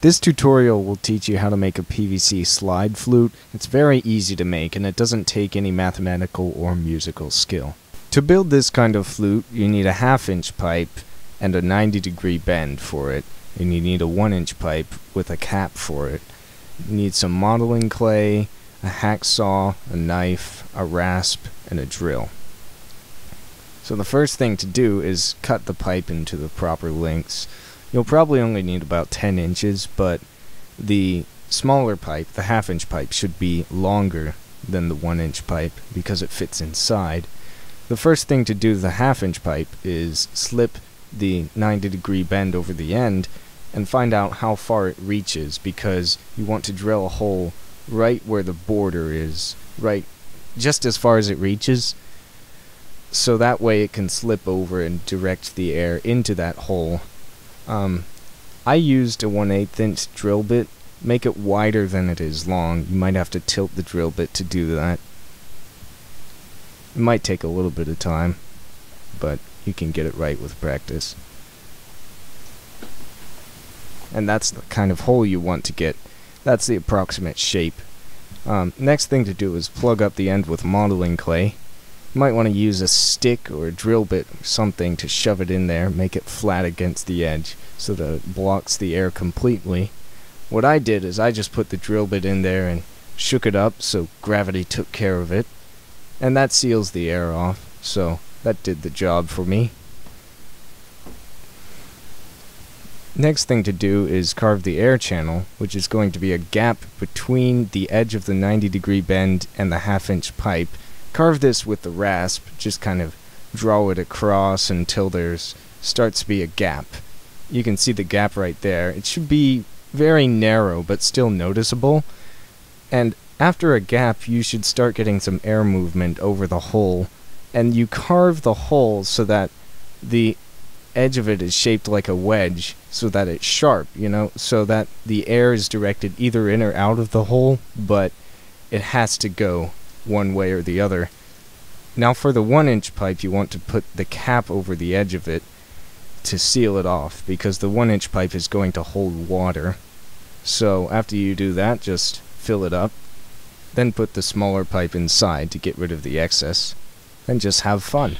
This tutorial will teach you how to make a PVC slide flute. It's very easy to make and it doesn't take any mathematical or musical skill. To build this kind of flute, you need a 1/2-inch pipe and a 90-degree bend for it, and you need a 1-inch pipe with a cap for it. You need some modeling clay, a hacksaw, a knife, a rasp, and a drill. So the first thing to do is cut the pipe into the proper lengths. You'll probably only need about 10 inches, but the smaller pipe, the 1/2-inch pipe, should be longer than the 1-inch pipe because it fits inside. The first thing to do with the 1/2-inch pipe is slip the 90-degree bend over the end and find out how far it reaches, because you want to drill a hole right where the border is, right just as far as it reaches, so that way it can slip over and direct the air into that hole. I used a 1/8-inch drill bit. Make it wider than it is long. You might have to tilt the drill bit to do that. It might take a little bit of time, but you can get it right with practice. And that's the kind of hole you want to get. That's the approximate shape. Next thing to do is plug up the end with modeling clay. You might want to use a stick or a drill bit or something to shove it in there, make it flat against the edge so that it blocks the air completely. What I did is I just put the drill bit in there and shook it up so gravity took care of it, and that seals the air off, so that did the job for me. Next thing to do is carve the air channel, which is going to be a gap between the edge of the 90-degree bend and the 1/2-inch pipe. Carve this with the rasp, just kind of draw it across until there's starts to be a gap. You can see the gap right there. It should be very narrow but still noticeable, and after a gap you should start getting some air movement over the hole, and you carve the hole so that the edge of it is shaped like a wedge, so that it's sharp, so that the air is directed either in or out of the hole, but it has to go one way or the other. Now for the 1-inch pipe, you want to put the cap over the edge of it to seal it off, because the 1-inch pipe is going to hold water. So after you do that, just fill it up, then put the smaller pipe inside to get rid of the excess, and just have fun.